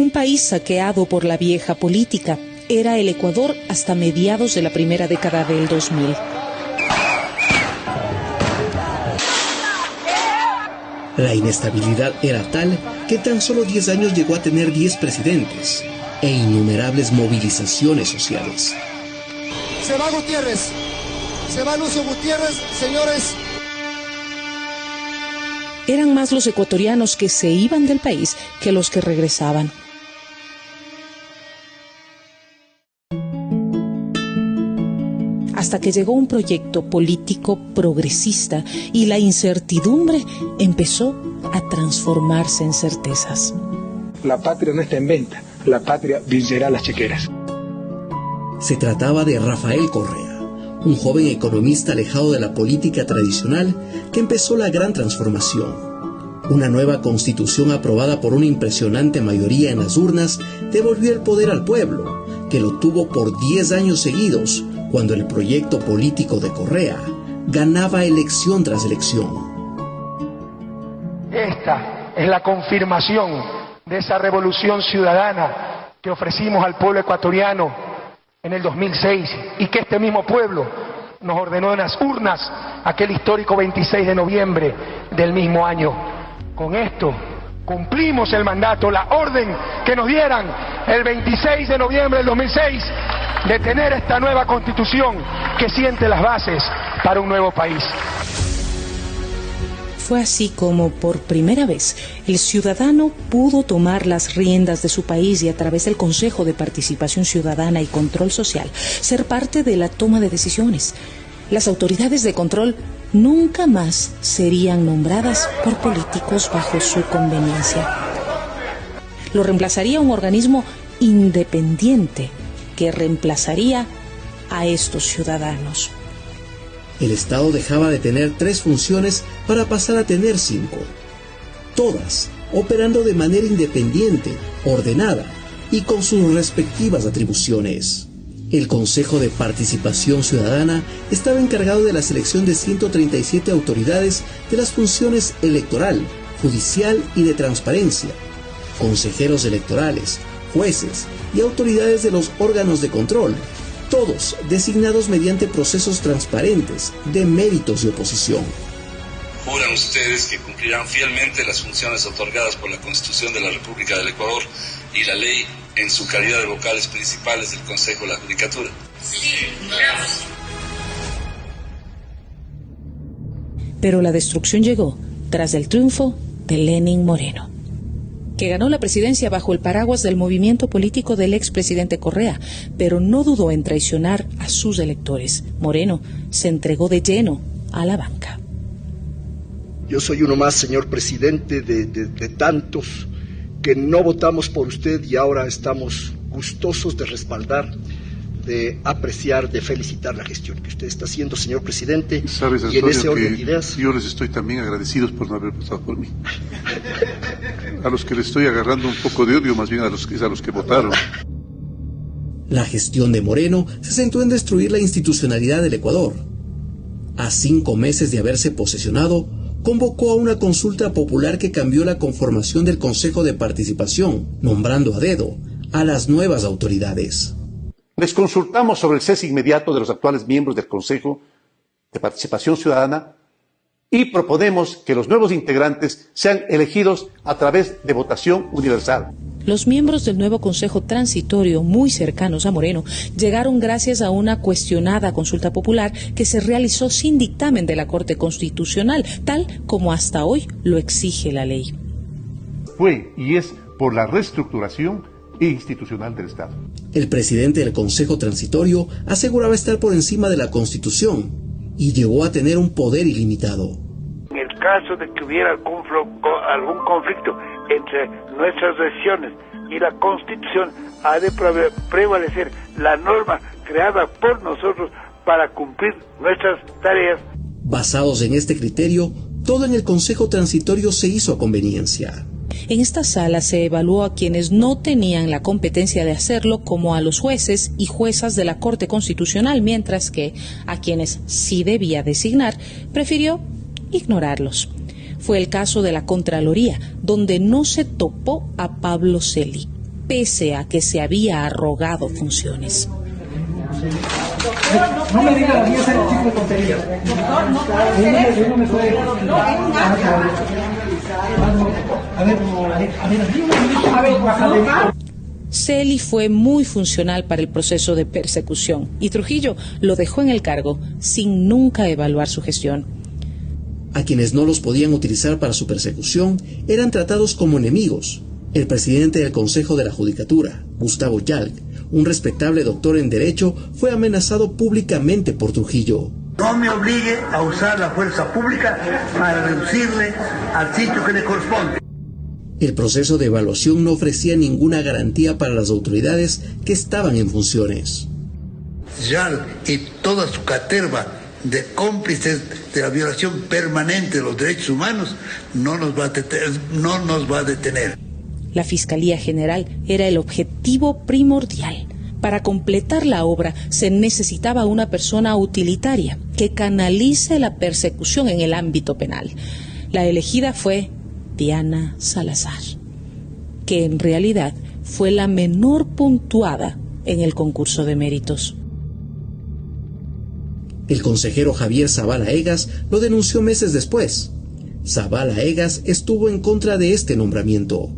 Un país saqueado por la vieja política era el Ecuador hasta mediados de la primera década del 2000. La inestabilidad era tal que tan solo 10 años llegó a tener 10 presidentes e innumerables movilizaciones sociales. Se va Gutiérrez, se va Lucio Gutiérrez, señores. Eran más los ecuatorianos que se iban del país que los que regresaban. Hasta que llegó un proyecto político progresista y la incertidumbre empezó a transformarse en certezas. La patria no está en venta, la patria vencerá las chequeras. Se trataba de Rafael Correa, un joven economista alejado de la política tradicional que empezó la gran transformación. Una nueva constitución aprobada por una impresionante mayoría en las urnas devolvió el poder al pueblo, que lo tuvo por 10 años seguidos, cuando el proyecto político de Correa ganaba elección tras elección. Esta es la confirmación de esa revolución ciudadana que ofrecimos al pueblo ecuatoriano en el 2006 y que este mismo pueblo nos ordenó en las urnas aquel histórico 26 de noviembre del mismo año. Con esto cumplimos el mandato, la orden que nos dieran el 26 de noviembre del 2006 de tener esta nueva constitución que siente las bases para un nuevo país. Fue así como, por primera vez, el ciudadano pudo tomar las riendas de su país y, a través del Consejo de Participación Ciudadana y Control Social, ser parte de la toma de decisiones. Las autoridades de control nunca más serían nombradas por políticos bajo su conveniencia. Lo reemplazaría un organismo independiente que reemplazaría a estos ciudadanos. El Estado dejaba de tener 3 funciones para pasar a tener 5, todas operando de manera independiente, ordenada y con sus respectivas atribuciones. El Consejo de Participación Ciudadana estaba encargado de la selección de 137 autoridades de las funciones electoral, judicial y de transparencia, consejeros electorales, jueces y autoridades de los órganos de control, todos designados mediante procesos transparentes de méritos y oposición. Juran ustedes que cumplirán fielmente las funciones otorgadas por la Constitución de la República del Ecuador y la ley en su calidad de vocales principales del Consejo de la Judicatura. Sí, juramos. Pero la destrucción llegó tras el triunfo de Lenín Moreno, que ganó la presidencia bajo el paraguas del movimiento político del expresidente Correa, pero no dudó en traicionar a sus electores. Moreno se entregó de lleno a la banca. Yo soy uno más, señor presidente, de tantos que no votamos por usted y ahora estamos gustosos de respaldar, de apreciar, de felicitar la gestión que usted está haciendo, señor presidente. Sabes, y en ese Antonio, orden de ideas, yo les estoy también agradecidos por no haber votado por mí. A los que les estoy agarrando un poco de odio, más bien a los que votaron. La gestión de Moreno se centró en destruir la institucionalidad del Ecuador. A 5 meses de haberse posesionado, convocó a una consulta popular que cambió la conformación del Consejo de Participación, nombrando a dedo a las nuevas autoridades. Les consultamos sobre el cese inmediato de los actuales miembros del Consejo de Participación Ciudadana y proponemos que los nuevos integrantes sean elegidos a través de votación universal. Los miembros del nuevo Consejo Transitorio, muy cercanos a Moreno, llegaron gracias a una cuestionada consulta popular que se realizó sin dictamen de la Corte Constitucional, tal como hasta hoy lo exige la ley. Fue y es por la reestructuración institucional del Estado. El presidente del Consejo Transitorio aseguraba estar por encima de la Constitución y llegó a tener un poder ilimitado. En el caso de que hubiera algún conflicto entre nuestras decisiones y la Constitución, ha de prevalecer la norma creada por nosotros para cumplir nuestras tareas. Basados en este criterio, todo en el Consejo Transitorio se hizo a conveniencia. En esta sala se evaluó a quienes no tenían la competencia de hacerlo, como a los jueces y juezas de la Corte Constitucional, mientras que a quienes sí debía designar, prefirió ignorarlos. Fue el caso de la Contraloría, donde no se topó a Pablo Celi. pese a que se había arrogado funciones. No me diga la mía hacer el tipo de tonterías. No me puede. A ver. Celi fue muy funcional para el proceso de persecución y Trujillo lo dejó en el cargo sin nunca evaluar su gestión. A quienes no los podían utilizar para su persecución eran tratados como enemigos. El presidente del Consejo de la Judicatura, Gustavo Yalc, un respetable doctor en Derecho, fue amenazado públicamente por Trujillo. No me obligue a usar la fuerza pública para reducirle al sitio que le corresponde. El proceso de evaluación no ofrecía ninguna garantía para las autoridades que estaban en funciones. Yalc y toda su caterva de cómplices de la violación permanente de los derechos humanos no nos va a detener. La Fiscalía General era el objetivo primordial. Para completar la obra se necesitaba una persona utilitaria que canalice la persecución en el ámbito penal. La elegida fue Diana Salazar, que en realidad fue la menor puntuada en el concurso de méritos. El consejero Javier Zavala Egas lo denunció meses después. Zavala Egas estuvo en contra de este nombramiento.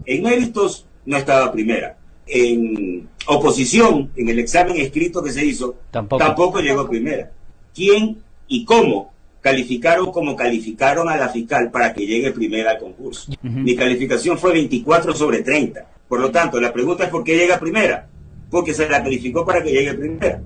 En méritos no estaba primera. En oposición, en el examen escrito que se hizo, tampoco llegó primera. ¿Quién y cómo calificaron como calificaron a la fiscal para que llegue primera al concurso? Mi calificación fue 24/30. Por lo tanto, la pregunta es ¿por qué llega primera? Porque se la calificó para que llegue primera.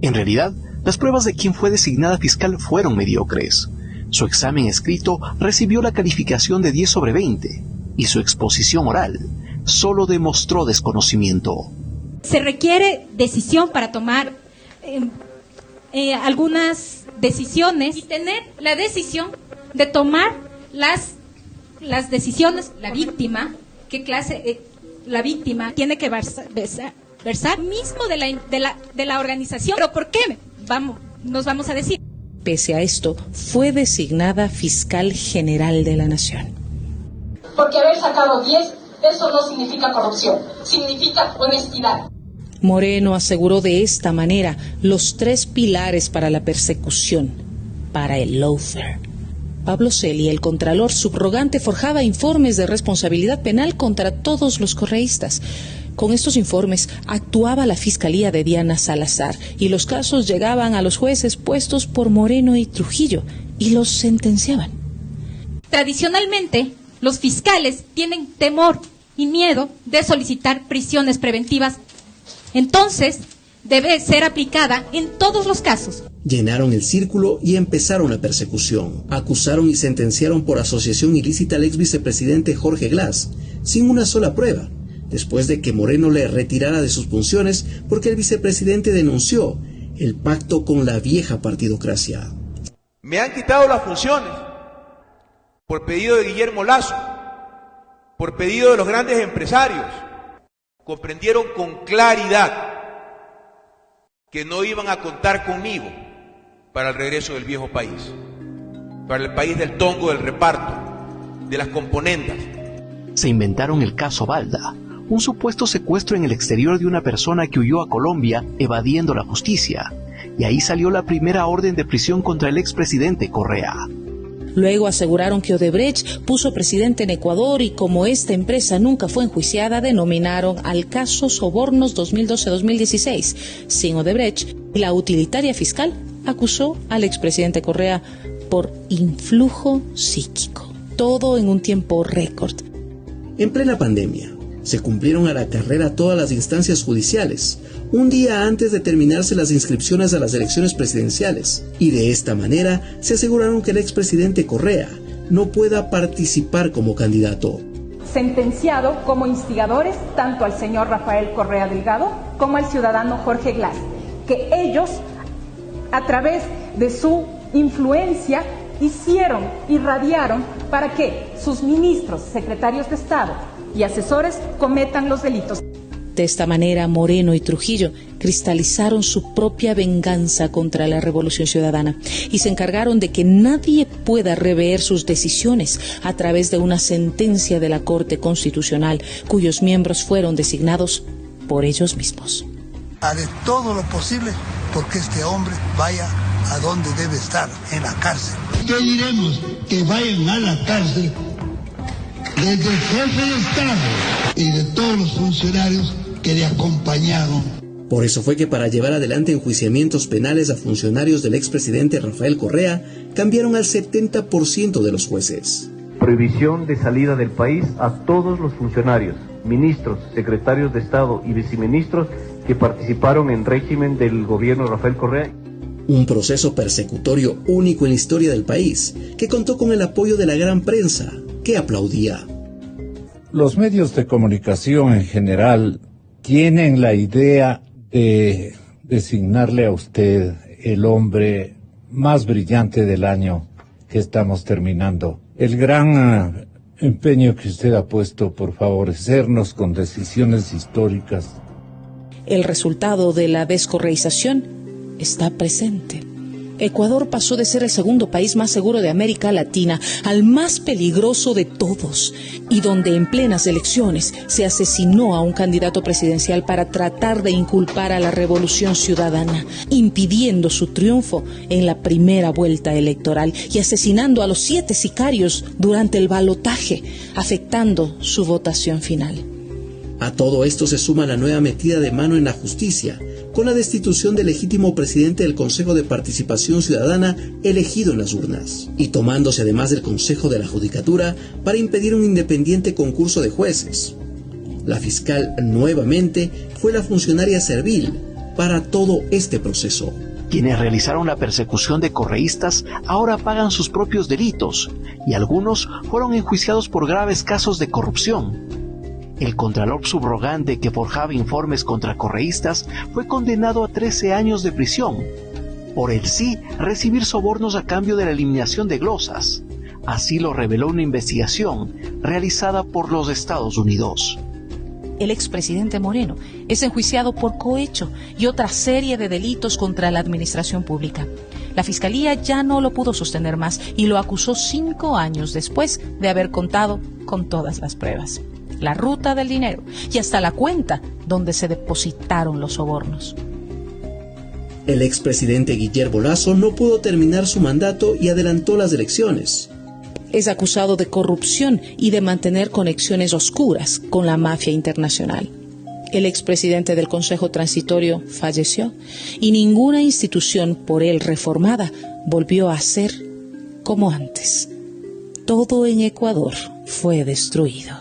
En realidad, las pruebas de quien fue designada fiscal fueron mediocres. Su examen escrito recibió la calificación de 10/20 y su exposición oral solo demostró desconocimiento. Se requiere decisión para tomar algunas decisiones y tener la decisión de tomar las decisiones. La víctima, qué clase, la víctima tiene que versar mismo de la organización. ¿Pero por qué? Nos vamos a decir. Pese a esto, fue designada fiscal general de la Nación. Porque haber sacado 10, eso no significa corrupción, significa honestidad. Moreno aseguró de esta manera los 3 pilares para la persecución, para el lawfare. Pablo Celi, el contralor subrogante, forjaba informes de responsabilidad penal contra todos los correístas. Con estos informes actuaba la Fiscalía de Diana Salazar y los casos llegaban a los jueces puestos por Moreno y Trujillo y los sentenciaban. Tradicionalmente, los fiscales tienen temor y miedo de solicitar prisiones preventivas. Entonces, debe ser aplicada en todos los casos. Llenaron el círculo y empezaron la persecución. Acusaron y sentenciaron por asociación ilícita al ex vicepresidente Jorge Glass, sin una sola prueba, después de que Moreno le retirara de sus funciones porque el vicepresidente denunció el pacto con la vieja partidocracia. Me han quitado las funciones por pedido de Guillermo Lasso, por pedido de los grandes empresarios. Comprendieron con claridad que no iban a contar conmigo para el regreso del viejo país, para el país del tongo, del reparto, de las componendas. Se inventaron el caso Balda, un supuesto secuestro en el exterior de una persona que huyó a Colombia evadiendo la justicia, y ahí salió la primera orden de prisión contra el expresidente Correa. Luego aseguraron que Odebrecht puso presidente en Ecuador y como esta empresa nunca fue enjuiciada, denominaron al caso Sobornos 2012-2016. Sin Odebrecht, la utilitaria fiscal acusó al expresidente Correa por influjo psíquico. Todo en un tiempo récord. En plena pandemia, se cumplieron a la carrera todas las instancias judiciales, un día antes de terminarse las inscripciones a las elecciones presidenciales, y de esta manera se aseguraron que el expresidente Correa no pueda participar como candidato. Sentenciado como instigadores tanto al señor Rafael Correa Delgado como al ciudadano Jorge Glass, que ellos, a través de su influencia, irradiaron para que sus ministros, secretarios de Estado y asesores cometan los delitos. De esta manera, Moreno y Trujillo cristalizaron su propia venganza contra la Revolución Ciudadana y se encargaron de que nadie pueda rever sus decisiones a través de una sentencia de la Corte Constitucional, cuyos miembros fueron designados por ellos mismos. Haré todo lo posible porque este hombre vaya a donde debe estar, en la cárcel. Pediremos que vayan a la cárcel desde el jefe de Estado y de todos los funcionarios que le acompañaron. Por eso fue que para llevar adelante enjuiciamientos penales a funcionarios del expresidente Rafael Correa, cambiaron al 70% de los jueces. Prohibición de salida del país a todos los funcionarios, ministros, secretarios de Estado y viceministros que participaron en régimen del gobierno de Rafael Correa. Un proceso persecutorio único en la historia del país, que contó con el apoyo de la gran prensa, que aplaudía. Los medios de comunicación en general tienen la idea de designarle a usted el hombre más brillante del año que estamos terminando. El gran empeño que usted ha puesto por favorecernos con decisiones históricas. El resultado de la descorreización está presente. Ecuador pasó de ser el segundo país más seguro de América Latina al más peligroso de todos, y donde en plenas elecciones se asesinó a un candidato presidencial para tratar de inculpar a la Revolución Ciudadana, impidiendo su triunfo en la primera vuelta electoral y asesinando a los 7 sicarios durante el balotaje, afectando su votación final. A todo esto se suma la nueva metida de mano en la justicia, con la destitución del legítimo presidente del Consejo de Participación Ciudadana elegido en las urnas, y tomándose además del Consejo de la Judicatura para impedir un independiente concurso de jueces. La fiscal nuevamente fue la funcionaria servil para todo este proceso. Quienes realizaron la persecución de correístas ahora pagan sus propios delitos, y algunos fueron enjuiciados por graves casos de corrupción. El contralor subrogante que forjaba informes contra correístas fue condenado a 13 años de prisión, por el sí recibir sobornos a cambio de la eliminación de glosas. Así lo reveló una investigación realizada por los Estados Unidos. El expresidente Moreno es enjuiciado por cohecho y otra serie de delitos contra la administración pública. La Fiscalía ya no lo pudo sostener más y lo acusó 5 años después de haber contado con todas las pruebas, la ruta del dinero y hasta la cuenta donde se depositaron los sobornos. El expresidente Guillermo Lasso no pudo terminar su mandato y adelantó las elecciones. Es acusado de corrupción y de mantener conexiones oscuras con la mafia internacional. El expresidente del Consejo Transitorio falleció y ninguna institución por él reformada volvió a ser como antes. Todo en Ecuador fue destruido.